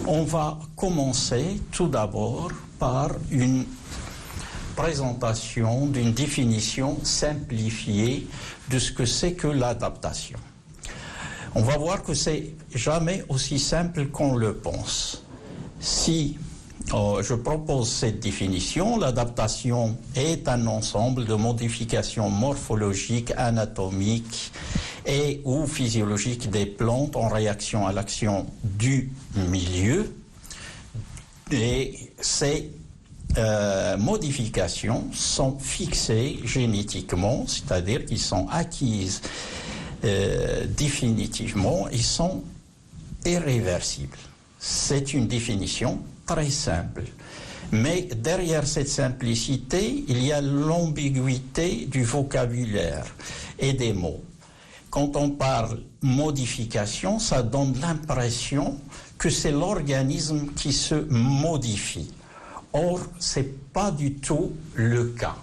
On va commencer tout d'abord par une présentation d'une définition simplifiée de ce que c'est que l'adaptation. On va voir que c'est jamais aussi simple qu'on le pense. Si je propose cette définition, l'adaptation est un ensemble de modifications morphologiques, anatomiques et ou physiologiques des plantes en réaction à l'action du milieu. Et ces modifications sont fixées génétiquement, c'est-à-dire qu'ils sont acquises définitivement et sont irréversibles. C'est une définition très simple. Mais derrière cette simplicité, il y a l'ambiguïté du vocabulaire et des mots. Quand on parle modification, ça donne l'impression que c'est l'organisme qui se modifie. Or, ce n'est pas du tout le cas.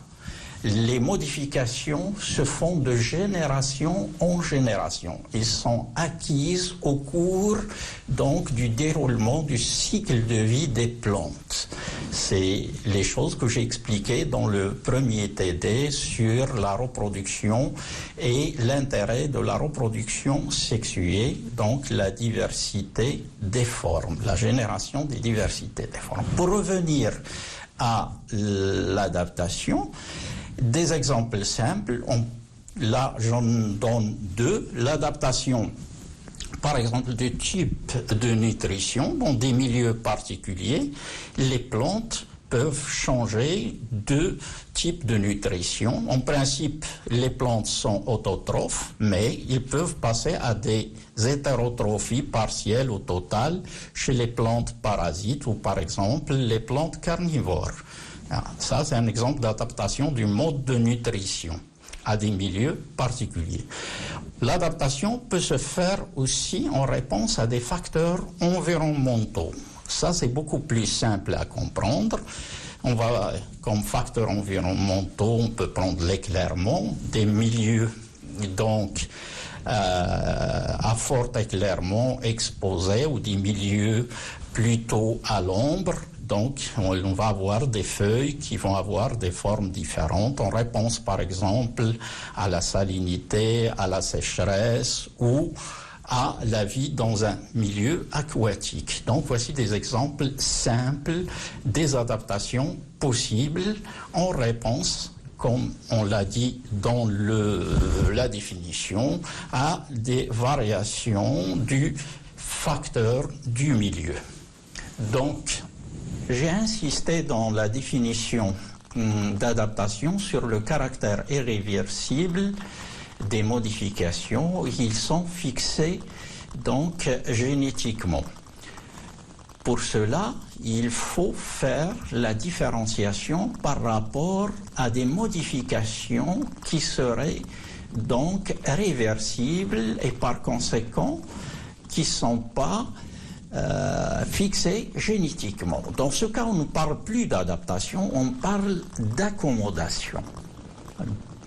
Les modifications se font de génération en génération. Ils sont acquises au cours donc du déroulement du cycle de vie des plantes. C'est les choses que j'ai expliquées dans le premier TD sur la reproduction et l'intérêt de la reproduction sexuée, donc la diversité des formes, la génération des diversités des formes. Pour revenir à l'adaptation, des exemples simples, là j'en donne deux. L'adaptation, par exemple, de type de nutrition dans des milieux particuliers. Les plantes peuvent changer de type de nutrition. En principe, les plantes sont autotrophes, mais ils peuvent passer à des hétérotrophies partielles ou totales chez les plantes parasites ou par exemple les plantes carnivores. Ça, c'est un exemple d'adaptation du mode de nutrition à des milieux particuliers. L'adaptation peut se faire aussi en réponse à des facteurs environnementaux. Ça, c'est beaucoup plus simple à comprendre. Comme facteurs environnementaux, on peut prendre l'éclairement, des milieux donc à fort éclairement exposés ou des milieux plutôt à l'ombre. Donc, on va avoir des feuilles qui vont avoir des formes différentes en réponse, par exemple, à la salinité, à la sécheresse ou à la vie dans un milieu aquatique. Donc, voici des exemples simples des adaptations possibles en réponse, comme on l'a dit dans la définition, à des variations du facteur du milieu. Donc, j'ai insisté dans la définition d'adaptation sur le caractère irréversible des modifications. Ils sont fixés donc génétiquement. Pour cela, il faut faire la différenciation par rapport à des modifications qui seraient donc réversibles et par conséquent qui ne sont pas fixés génétiquement. Dans ce cas, on ne parle plus d'adaptation, on parle d'accommodation.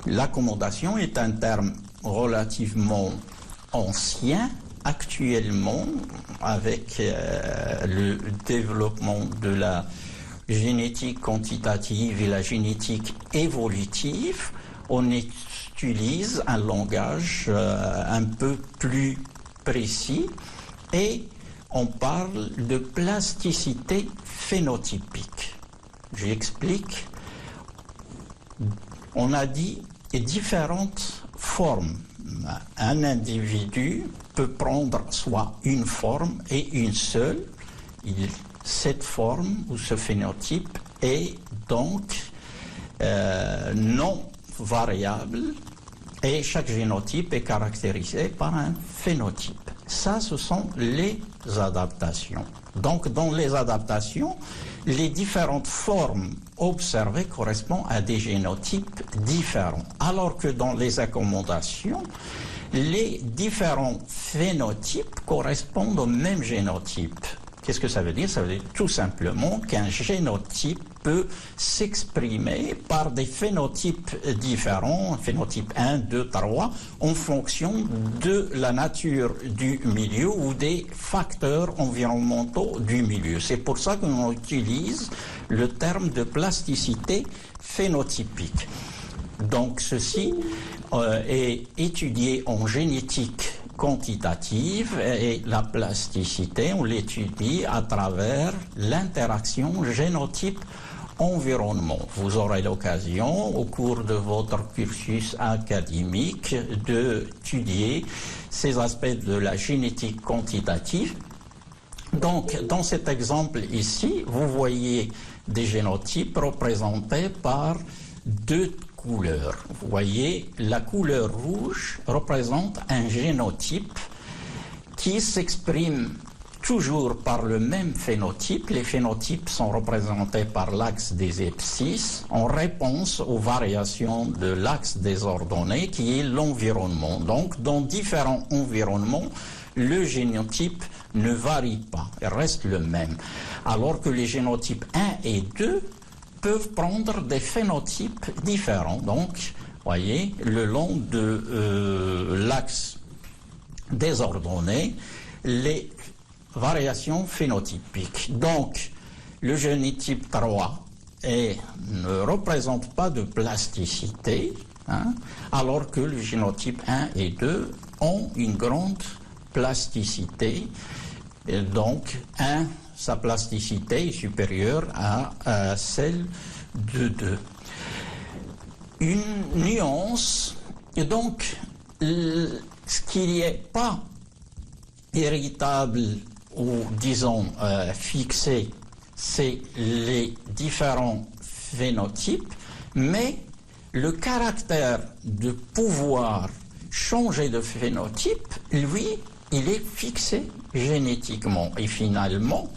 L'accommodation est un terme relativement ancien. Actuellement, avec le développement de la génétique quantitative et la génétique évolutive, on utilise un langage un peu plus précis et on parle de plasticité phénotypique. J'explique. On a dit différentes formes. Un individu peut prendre soit une forme et une seule. Cette forme ou ce phénotype est donc non variable et chaque génotype est caractérisé par un phénotype. Ça, ce sont les adaptations. Donc, dans les adaptations, les différentes formes observées correspondent à des génotypes différents. Alors que dans les accommodations, les différents phénotypes correspondent au même génotype, Qu'est-ce que ça veut dire? Ça veut dire tout simplement qu'un génotype peut s'exprimer par des phénotypes différents, phénotype 1, 2, 3, en fonction de la nature du milieu ou des facteurs environnementaux du milieu. C'est pour ça qu'on utilise le terme de plasticité phénotypique. Donc ceci est étudié en génétique quantitative et la plasticité, on l'étudie à travers l'interaction génotype-environnement. Vous aurez l'occasion au cours de votre cursus académique d'étudier ces aspects de la génétique quantitative. Donc, dans cet exemple ici, vous voyez des génotypes représentés par deux couleurs. Vous voyez, la couleur rouge représente un génotype qui s'exprime toujours par le même phénotype. Les phénotypes sont représentés par l'axe des abscisses en réponse aux variations de l'axe des ordonnées qui est l'environnement. Donc, dans différents environnements, le génotype ne varie pas, il reste le même. Alors que les génotypes 1 et 2 peuvent prendre des phénotypes différents. Donc, voyez, le long de l'axe des ordonnées, les variations phénotypiques. Donc, le génotype 3 ne représente pas de plasticité, alors que le génotype 1 et 2 ont une grande plasticité. Et donc, sa plasticité est supérieure à celle de 2. Une nuance, et donc, ce qui n'est pas héritable ou, disons, fixé, c'est les différents phénotypes, mais le caractère de pouvoir changer de phénotype, lui, il est fixé génétiquement. Et finalement,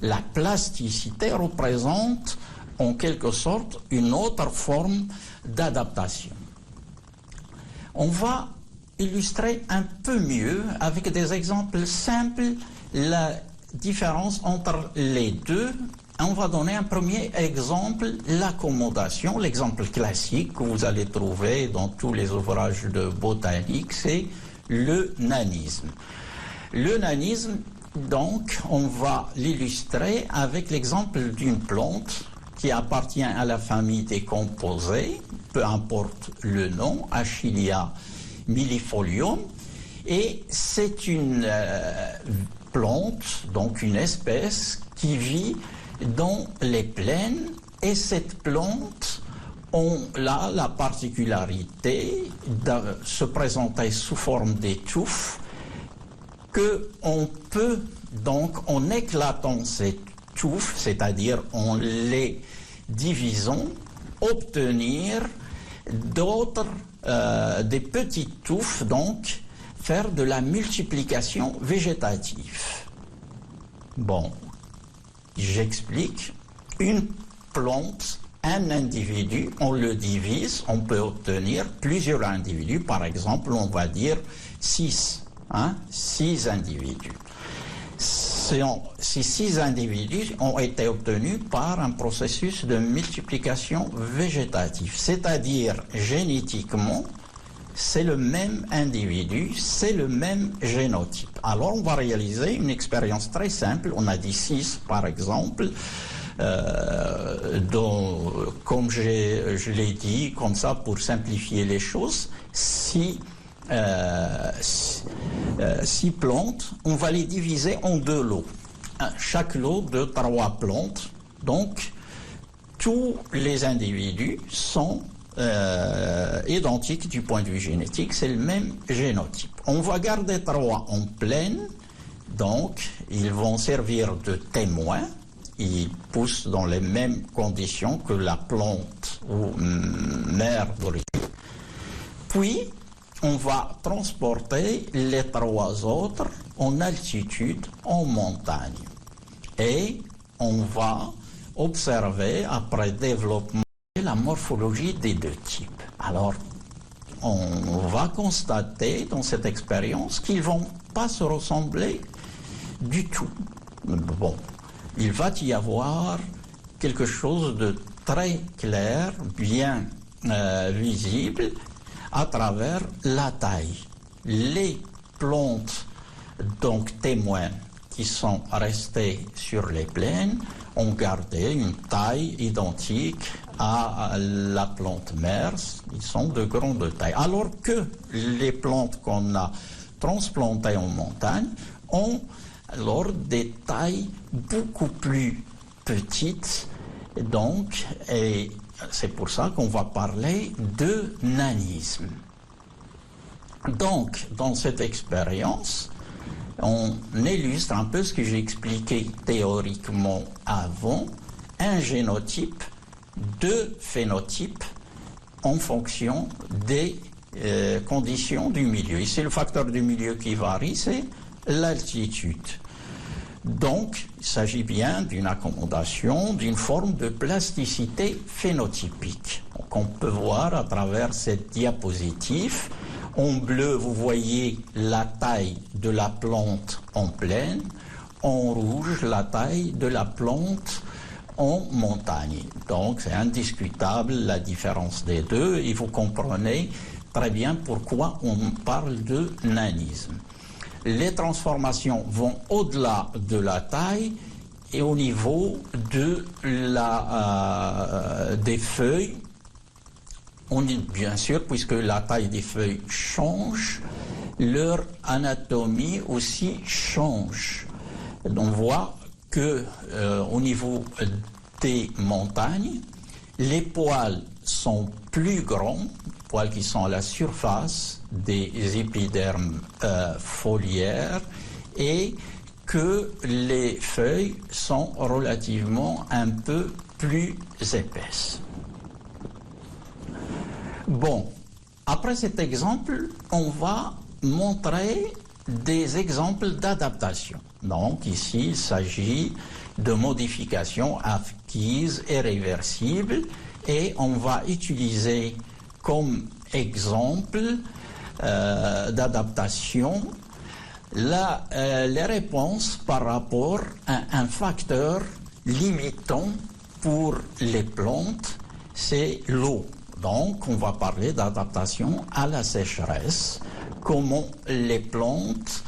la plasticité représente en quelque sorte une autre forme d'adaptation. On va illustrer un peu mieux avec des exemples simples la différence entre les deux. On va donner un premier exemple, l'accommodation. L'exemple classique que vous allez trouver dans tous les ouvrages de botanique, c'est le nanisme. Le nanisme, donc, on va l'illustrer avec l'exemple d'une plante qui appartient à la famille des composés, peu importe le nom, Achillea millifolium, et c'est une plante, donc une espèce qui vit dans les plaines, et cette plante a la particularité de se présenter sous forme d'étouffe, qu'on peut donc, en éclatant ces touffes, c'est-à-dire en les divisant, obtenir d'autres, des petites touffes, donc faire de la multiplication végétative. Bon, j'explique. Une plante, un individu, on le divise, on peut obtenir plusieurs individus, par exemple, on va dire 6. 6 individus. Ces 6 individus ont été obtenus par un processus de multiplication végétative, c'est-à-dire génétiquement, c'est le même individu, c'est le même génotype. Alors on va réaliser une expérience très simple, on a dit 6 par exemple, comme je l'ai dit, comme ça pour simplifier les choses, si 6 plantes, on va les diviser en 2 lots. Chaque lot de 3 plantes. Donc, tous les individus sont identiques du point de vue génétique. C'est le même génotype. On va garder 3 en pleine. Donc, ils vont servir de témoins. Ils poussent dans les mêmes conditions que la plante ou mère d'origine. Puis, on va transporter les 3 autres en altitude, en montagne. Et on va observer, après développement, la morphologie des 2 types. Alors, on va constater dans cette expérience qu'ils ne vont pas se ressembler du tout. bon, il va y avoir quelque chose de très clair, bien visible, à travers la taille. Les plantes, donc témoins, qui sont restés sur les plaines, ont gardé une taille identique à la plante mère. Ils sont de grande taille. Alors que les plantes qu'on a transplantées en montagne ont alors des tailles beaucoup plus petites. Donc, et c'est pour ça qu'on va parler de nanisme. Donc, dans cette expérience, on illustre un peu ce que j'ai expliqué théoriquement avant, un génotype, deux phénotypes en fonction des conditions du milieu. Ici, le facteur du milieu qui varie, c'est l'altitude. Donc, il s'agit bien d'une accommodation, d'une forme de plasticité phénotypique. Donc, on peut voir à travers cette diapositive. En bleu, vous voyez la taille de la plante en plaine. En rouge, la taille de la plante en montagne. Donc, c'est indiscutable la différence des deux et vous comprenez très bien pourquoi on parle de nanisme. Les transformations vont au-delà de la taille et au niveau de des feuilles. On dit bien sûr, puisque la taille des feuilles change, leur anatomie aussi change. On voit que au niveau des montagnes, les poils sont plus grands, les poils qui sont à la surface des épidermes foliaires, et que les feuilles sont relativement un peu plus épaisses. Bon, après cet exemple, on va montrer des exemples d'adaptation. Donc ici, il s'agit de modifications acquises et réversibles, et on va utiliser comme exemple d'adaptation les réponses par rapport à un facteur limitant pour les plantes, c'est l'eau. Donc, on va parler d'adaptation à la sécheresse, comment les plantes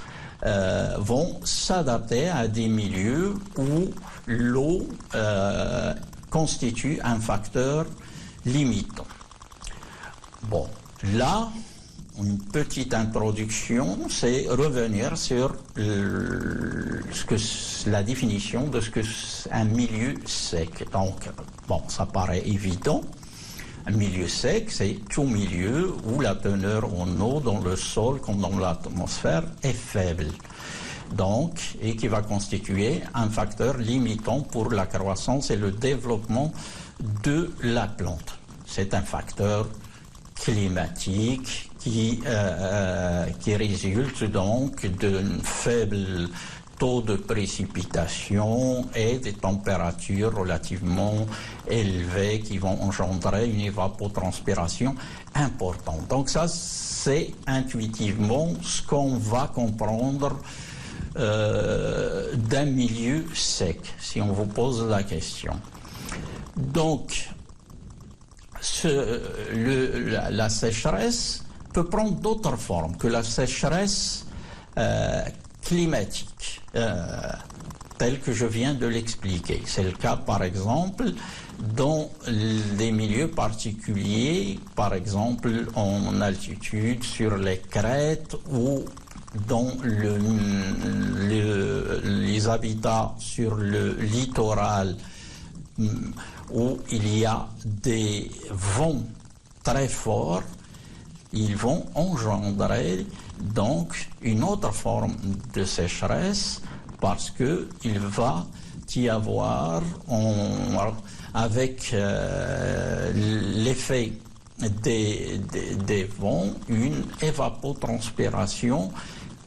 vont s'adapter à des milieux où l'eau constitue un facteur limitant. Bon, là, une petite introduction, c'est revenir sur la définition de ce qu'est un milieu sec. Donc, bon, ça paraît évident. Un milieu sec, c'est tout milieu où la teneur en eau dans le sol comme dans l'atmosphère est faible. Donc, et qui va constituer un facteur limitant pour la croissance et le développement de la plante. C'est un facteur climatique qui résulte donc d'un faible taux de précipitation et des températures relativement élevées qui vont engendrer une évapotranspiration importante. Donc ça, c'est intuitivement ce qu'on va comprendre d'un milieu sec, si on vous pose la question. Donc, la sécheresse peut prendre d'autres formes que la sécheresse climatique, telle que je viens de l'expliquer. C'est le cas, par exemple, dans des milieux particuliers, par exemple en altitude, sur les crêtes ou dans les habitats sur le littoral, où il y a des vents très forts, ils vont engendrer donc une autre forme de sécheresse parce qu'il va y avoir, avec l'effet des vents, une évapotranspiration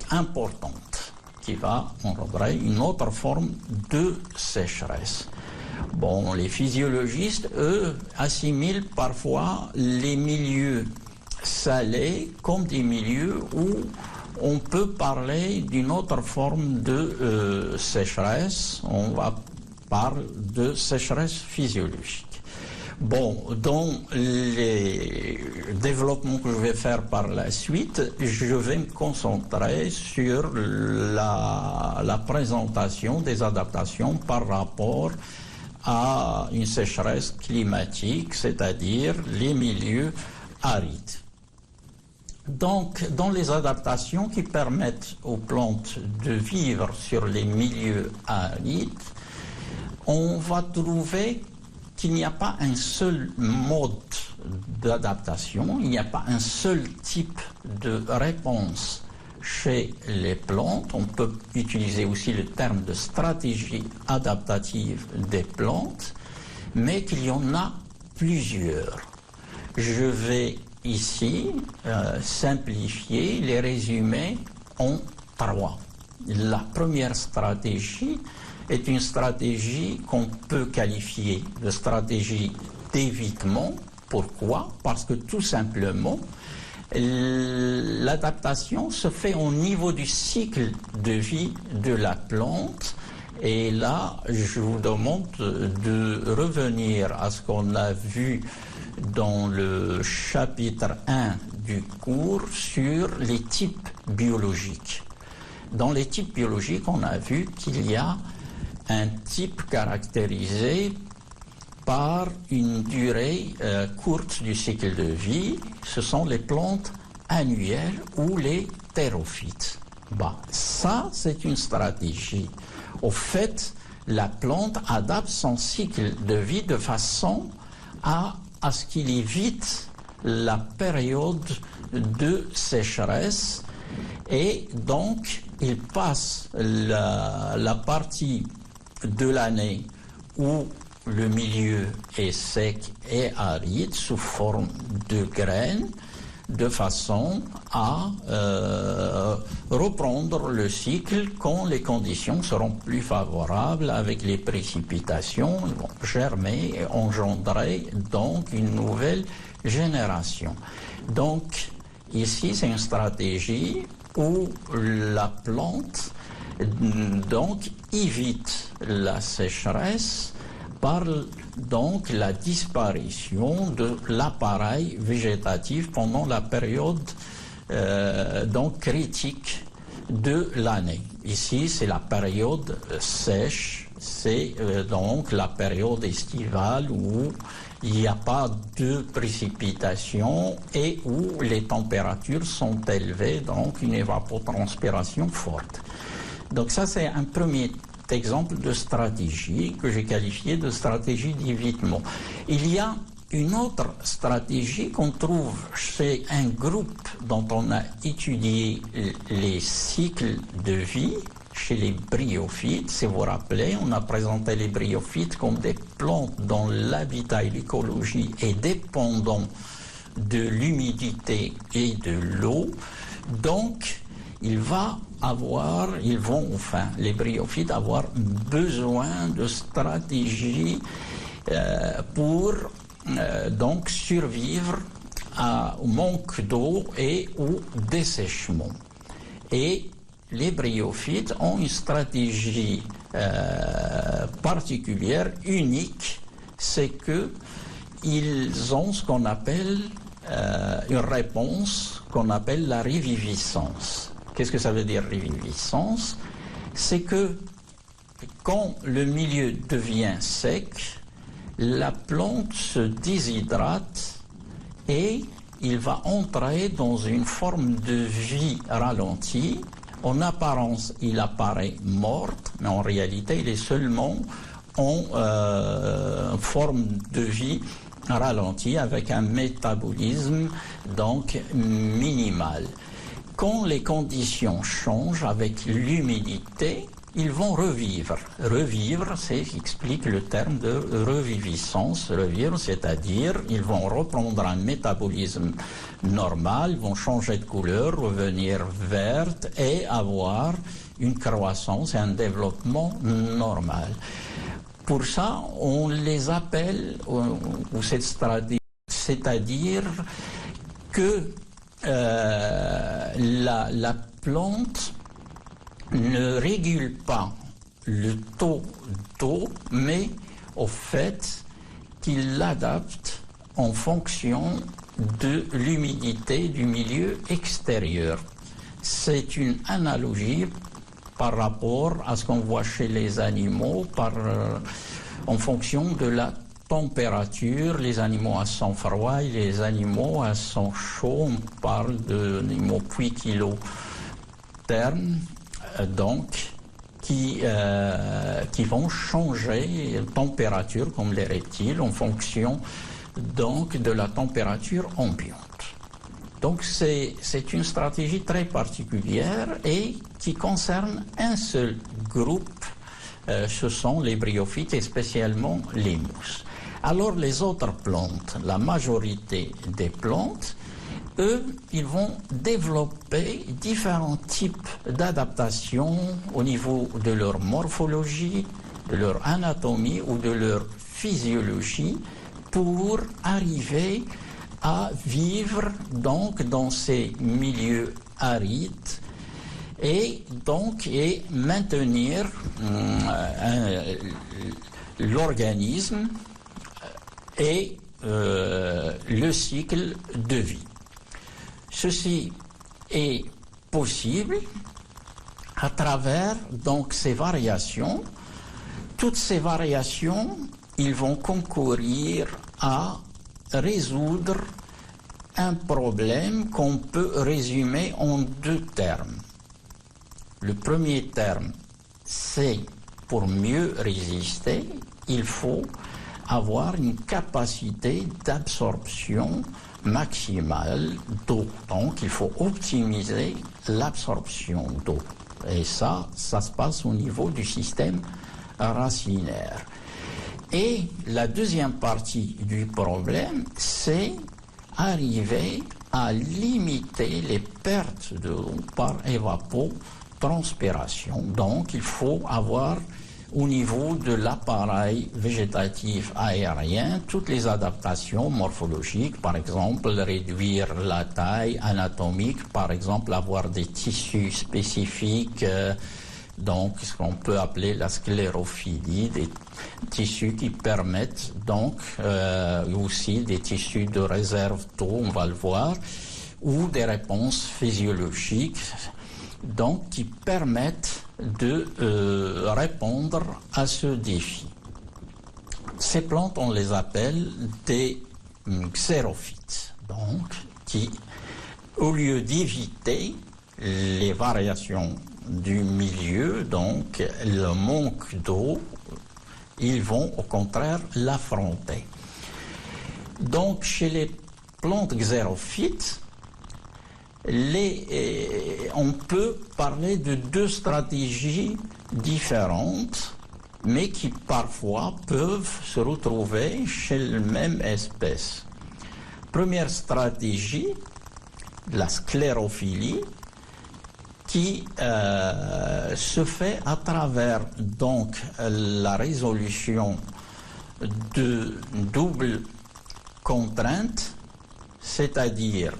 importante qui va engendrer une autre forme de sécheresse. Bon, les physiologistes, eux, assimilent parfois les milieux salés comme des milieux où on peut parler d'une autre forme de sécheresse. On va parler de sécheresse physiologique. Bon, dans les développements que je vais faire par la suite, je vais me concentrer sur la présentation des adaptations par rapport à une sécheresse climatique, c'est-à-dire les milieux arides. Donc, dans les adaptations qui permettent aux plantes de vivre sur les milieux arides, on va trouver qu'il n'y a pas un seul mode d'adaptation, il n'y a pas un seul type de réponse chez les plantes. On peut utiliser aussi le terme de stratégie adaptative des plantes, mais qu'il y en a plusieurs. Je vais ici simplifier, les résumer en 3. La première stratégie est une stratégie qu'on peut qualifier de stratégie d'évitement. Pourquoi? Parce que tout simplement, l'adaptation se fait au niveau du cycle de vie de la plante. Et là, je vous demande de revenir à ce qu'on a vu dans le chapitre 1 du cours sur les types biologiques. Dans les types biologiques, on a vu qu'il y a un type caractérisé par une durée courte du cycle de vie. Ce sont les plantes annuelles ou les thérophytes. Ça, c'est une stratégie. Au fait, la plante adapte son cycle de vie de façon à ce qu'il évite la période de sécheresse, et donc il passe la partie de l'année où le milieu est sec et aride sous forme de graines, de façon à reprendre le cycle quand les conditions seront plus favorables, avec les précipitations, ils vont germer et engendrer donc une nouvelle génération. Donc ici c'est une stratégie où la plante donc évite la sécheresse par donc la disparition de l'appareil végétatif pendant la période donc critique de l'année. Ici, c'est la période sèche, c'est donc la période estivale où il n'y a pas de précipitations et où les températures sont élevées, donc une évapotranspiration forte. Donc ça, c'est un premier exemple de stratégie que j'ai qualifié de stratégie d'évitement. Il y a une autre stratégie qu'on trouve chez un groupe dont on a étudié les cycles de vie, chez les bryophytes. Si vous vous rappelez, on a présenté les bryophytes comme des plantes dont l'habitat et l'écologie est dépendant de l'humidité et de l'eau. Donc, les bryophytes avoir besoin de stratégies pour donc survivre au manque d'eau et au dessèchement. Et les bryophytes ont une stratégie particulière, unique, c'est qu'ils ont ce qu'on appelle une réponse qu'on appelle la reviviscence. Qu'est-ce que ça veut dire, reviviscence? C'est que quand le milieu devient sec, la plante se déshydrate et il va entrer dans une forme de vie ralentie. En apparence, il apparaît morte, mais en réalité, il est seulement en forme de vie ralentie avec un métabolisme donc minimal. Quand les conditions changent avec l'humidité, ils vont revivre. Revivre, c'est ce qui explique le terme de reviviscence. Revivre, c'est-à-dire ils vont reprendre un métabolisme normal, ils vont changer de couleur, revenir verte et avoir une croissance et un développement normal. Pour ça, on les appelle, ou cette stratégie, c'est-à-dire que la plante ne régule pas le taux d'eau, mais au fait qu'il l'adapte en fonction de l'humidité du milieu extérieur. C'est une analogie par rapport à ce qu'on voit chez les animaux en fonction de la température, les animaux à sang froid et les animaux à sang chaud. On parle d'animaux puikilothermes, donc qui vont changer de température comme les reptiles en fonction donc de la température ambiante. Donc c'est une stratégie très particulière et qui concerne un seul groupe, ce sont les bryophytes et spécialement les mousses. Alors les autres plantes, la majorité des plantes, eux, ils vont développer différents types d'adaptations au niveau de leur morphologie, de leur anatomie ou de leur physiologie pour arriver à vivre donc dans ces milieux arides et donc maintenir l'organisme et le cycle de vie. Ceci est possible à travers donc ces variations. Toutes ces variations, ils vont concourir à résoudre un problème qu'on peut résumer en deux termes. Le premier terme, c'est pour mieux résister, il faut avoir une capacité d'absorption maximale d'eau. Donc, il faut optimiser l'absorption d'eau. Et ça se passe au niveau du système racinaire. Et la deuxième partie du problème, c'est arriver à limiter les pertes d'eau par évapotranspiration. Donc, il faut avoir au niveau de l'appareil végétatif aérien, toutes les adaptations morphologiques, par exemple réduire la taille anatomique, par exemple avoir des tissus spécifiques, donc ce qu'on peut appeler la sclérophilie, des tissus qui permettent donc aussi des tissus de réserve d'eau, on va le voir, ou des réponses physiologiques, donc qui permettent de répondre à ce défi. Ces plantes, on les appelle des xérophytes, donc qui, au lieu d'éviter les variations du milieu, donc le manque d'eau, ils vont au contraire l'affronter. Donc chez les plantes xérophytes, on peut parler de deux stratégies différentes, mais qui parfois peuvent se retrouver chez la même espèce. Première stratégie, la sclérophilie, qui se fait à travers donc la résolution de double contrainte, c'est-à-dire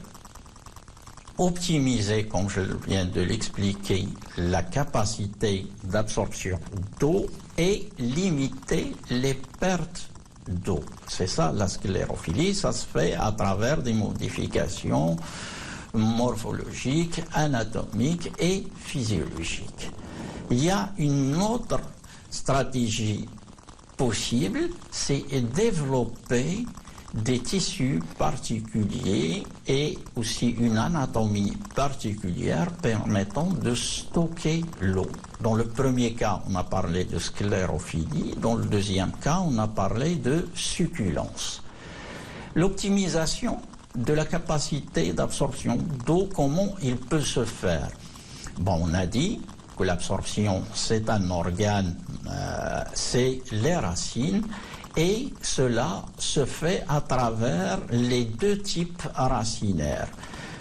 optimiser, comme je viens de l'expliquer, la capacité d'absorption d'eau et limiter les pertes d'eau. C'est ça la sclérophilie, ça se fait à travers des modifications morphologiques, anatomiques et physiologiques. Il y a une autre stratégie possible, c'est développer des tissus particuliers et aussi une anatomie particulière permettant de stocker l'eau. Dans le premier cas, on a parlé de sclérophilie. Dans le deuxième cas, on a parlé de succulence. L'optimisation de la capacité d'absorption d'eau, comment il peut se faire? Bon, on a dit que l'absorption, c'est un organe, c'est les racines. Et cela se fait à travers les deux types racinaires.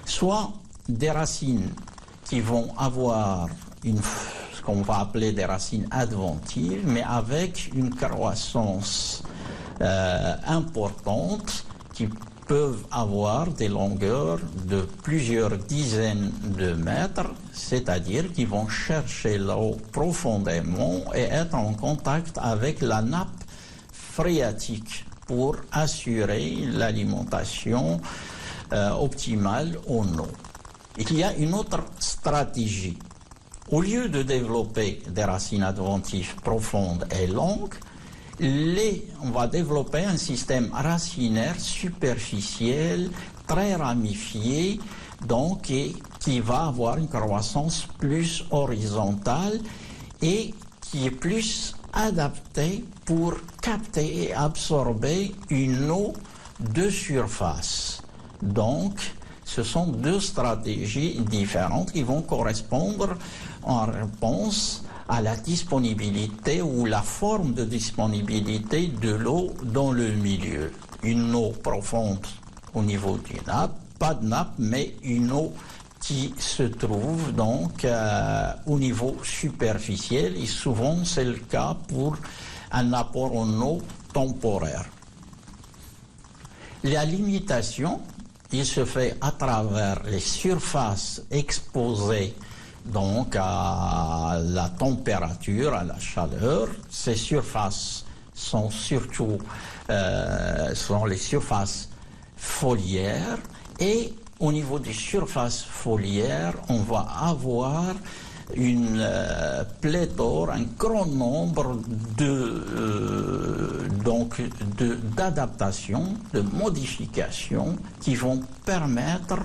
Soit des racines qui vont avoir ce qu'on va appeler des racines adventives, mais avec une croissance importante qui peuvent avoir des longueurs de plusieurs dizaines de mètres, c'est-à-dire qu'ils vont chercher l'eau profondément et être en contact avec la nappe phréatique pour assurer l'alimentation optimale en eau. Il y a une autre stratégie. Au lieu de développer des racines adventives profondes et longues, on va développer un système racinaire superficiel, très ramifié, donc qui va avoir une croissance plus horizontale et qui est plus adapté pour capter et absorber une eau de surface. Donc, ce sont deux stratégies différentes qui vont correspondre en réponse à la disponibilité ou la forme de disponibilité de l'eau dans le milieu. Une eau profonde au niveau d'une nappe, pas de nappe, mais une eau qui se trouve donc au niveau superficiel, et souvent c'est le cas pour un apport en eau temporaire. La limitation, il se fait à travers les surfaces exposées donc à la température, à la chaleur. Ces surfaces sont surtout sont les surfaces foliaires, et au niveau des surfaces foliaires, on va avoir une pléthore, un grand nombre d'adaptations, de modifications qui vont permettre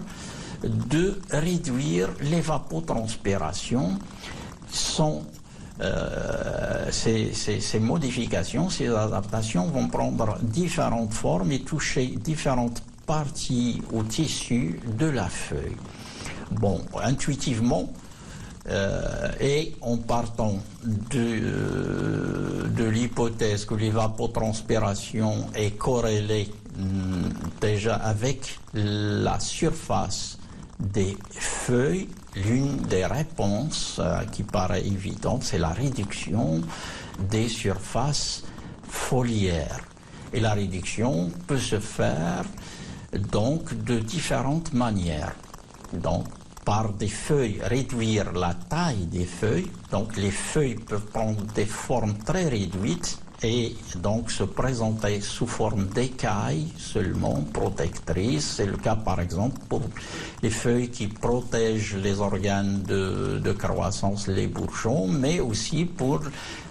de réduire l'évapotranspiration. Ces modifications, ces adaptations vont prendre différentes formes et toucher différentes parties ou tissus de la feuille. Bon, intuitivement, et en partant de l'hypothèse que l'évapotranspiration est corrélée déjà avec la surface des feuilles, l'une des réponses qui paraît évidente, c'est la réduction des surfaces foliaires. Et la réduction peut se faire donc de différentes manières. Donc, par des feuilles, réduire la taille des feuilles. Donc les feuilles peuvent prendre des formes très réduites et donc se présenter sous forme d'écailles seulement protectrices. C'est le cas par exemple pour les feuilles qui protègent les organes de croissance, les bourgeons, mais aussi pour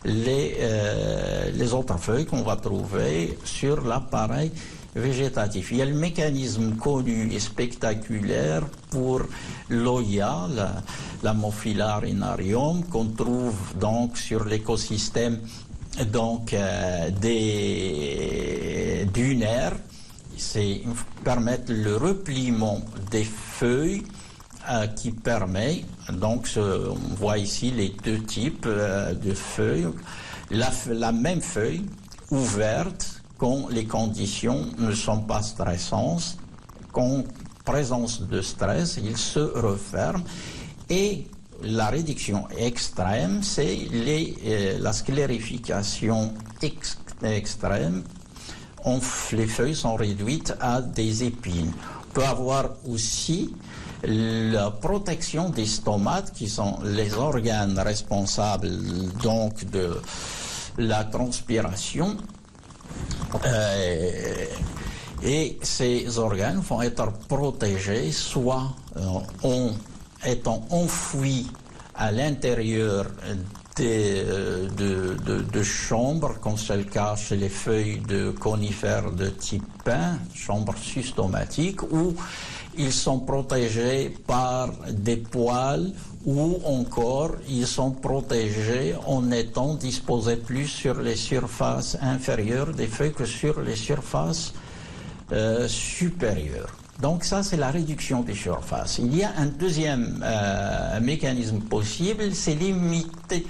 les autres feuilles qu'on va trouver sur l'appareil végétatif. Il y a le mécanisme connu et spectaculaire pour l'Oya, l'Ammophila rhinarium, qu'on trouve donc sur l'écosystème donc des dunaires. C'est permettre le repliement des feuilles qui permet, donc on voit ici les deux types de feuilles, la même feuille ouverte quand les conditions ne sont pas stressantes, qu'en présence de stress, il se referme. Et la réduction extrême, c'est la sclérification extrême. Les feuilles sont réduites à des épines. On peut avoir aussi la protection des stomates, qui sont les organes responsables donc de la transpiration. Et ces organes vont être protégés soit en étant enfouis à l'intérieur de chambres, comme c'est le cas chez les feuilles de conifères de type pin, chambres systématiques, où ils sont protégés par des poils, ou encore ils sont protégés en étant disposés plus sur les surfaces inférieures des feuilles que sur les surfaces supérieures. Donc ça, c'est la réduction des surfaces. Il y a un deuxième mécanisme possible, c'est limiter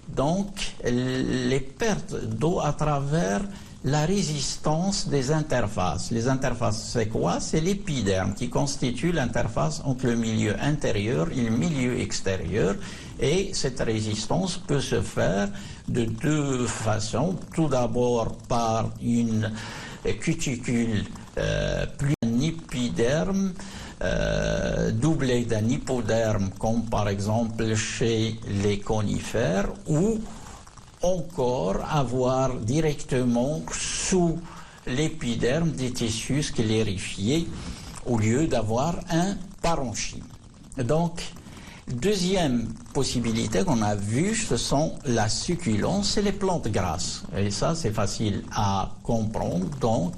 donc les pertes d'eau à travers la résistance des interfaces. Les interfaces, c'est quoi? C'est l'épiderme qui constitue l'interface entre le milieu intérieur et le milieu extérieur. Et cette résistance peut se faire de deux façons. Tout d'abord par une cuticule plus épiderme doublé d'un hypoderme, comme par exemple chez les conifères, ou encore avoir directement sous l'épiderme des tissus sclérifiés au lieu d'avoir un parenchyme. Donc, deuxième possibilité qu'on a vue, ce sont la succulence et les plantes grasses. Et ça, c'est facile à comprendre. Donc,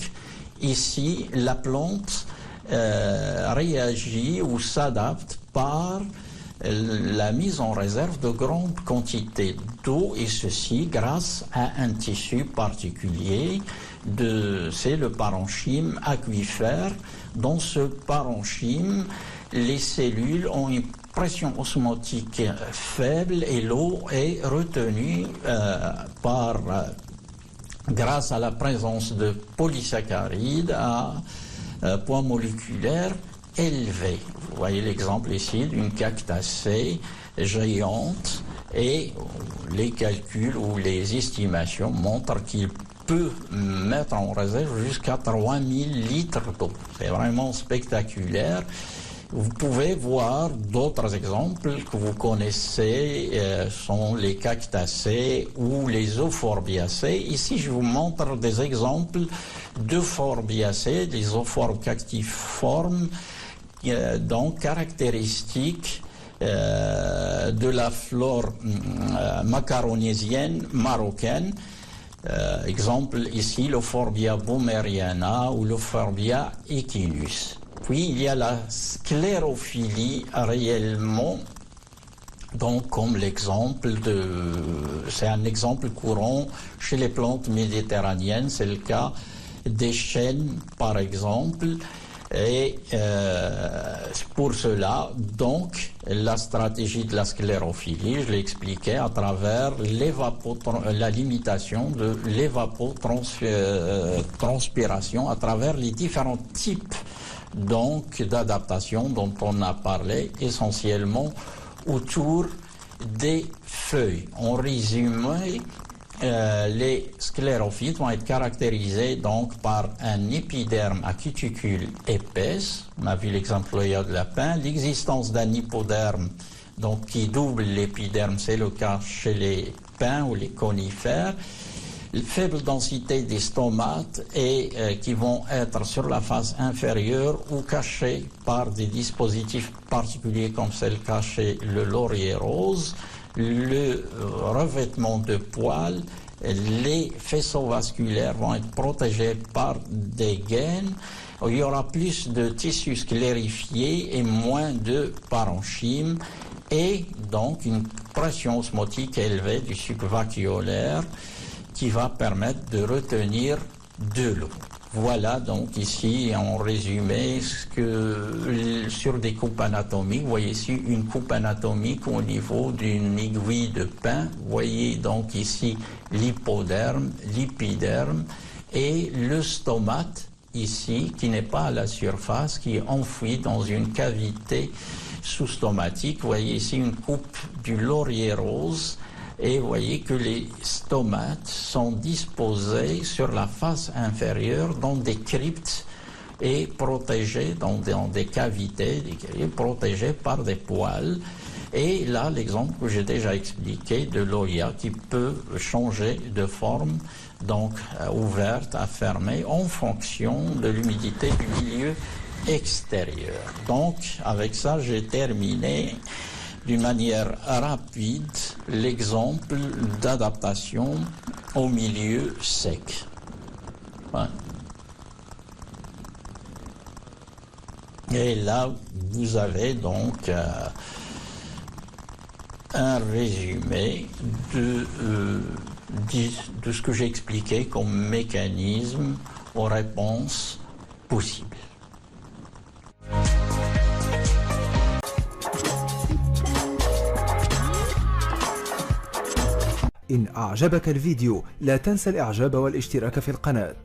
ici, la plante réagit ou s'adapte par la mise en réserve de grandes quantités d'eau, et ceci grâce à un tissu particulier, c'est le parenchyme aquifère. Dans ce parenchyme, les cellules ont une pression osmotique faible et l'eau est retenue grâce à la présence de polysaccharides à poids moléculaire élevé. Vous voyez l'exemple ici d'une cactacée géante, et les calculs ou les estimations montrent qu'il peut mettre en réserve jusqu'à 3000 litres d'eau. C'est vraiment spectaculaire. Vous pouvez voir d'autres exemples que vous connaissez, sont les cactacées ou les euphorbiacées. Ici, je vous montre des exemples d'euphorbiacées, des euphorbes cactiformes, donc caractéristiques de la flore macaronésienne marocaine. Exemple ici, l'Euphorbia boumeriana ou l'Euphorbia equinus. Puis il y a la sclérophilie réellement, donc comme l'exemple c'est un exemple courant chez les plantes méditerranéennes, c'est le cas des chênes par exemple. Et pour cela, donc, la stratégie de la sclérophilie, je l'ai expliqué à travers la limitation de l'évapotranspiration à travers les différents types donc d'adaptation dont on a parlé, essentiellement autour des feuilles. En résumé, les sclérophytes vont être caractérisés donc par un épiderme à cuticule épaisse. On a vu l'exemple de lapin. L'existence d'un hypoderme donc qui double l'épiderme, c'est le cas chez les pins ou les conifères. Faible densité des stomates et qui vont être sur la face inférieure ou cachés par des dispositifs particuliers comme c'est le cas chez le laurier rose. Le revêtement de poils, les faisceaux vasculaires vont être protégés par des gaines. Il y aura plus de tissus sclérifiés et moins de parenchyme, et donc une pression osmotique élevée du suc vacuolaire qui va permettre de retenir de l'eau. Voilà donc ici en résumé sur des coupes anatomiques. Vous voyez ici une coupe anatomique au niveau d'une aiguille de pin. Vous voyez donc ici l'hypoderme, l'épiderme et le stomate ici qui n'est pas à la surface, qui est enfoui dans une cavité sous-stomatique. Vous voyez ici une coupe du laurier rose. Et vous voyez que les stomates sont disposés sur la face inférieure dans des cryptes et protégés dans des cavités, protégés par des poils. Et là, l'exemple que j'ai déjà expliqué de l'oïa qui peut changer de forme, donc ouverte à fermée, en fonction de l'humidité du milieu extérieur. Donc, avec ça, j'ai terminé d'une manière rapide l'exemple d'adaptation au milieu sec. Ouais. Et là, vous avez donc un résumé de ce que j'ai expliqué comme mécanisme aux réponses possibles. إن أعجبك الفيديو لا تنسى الإعجاب والاشتراك في القناة.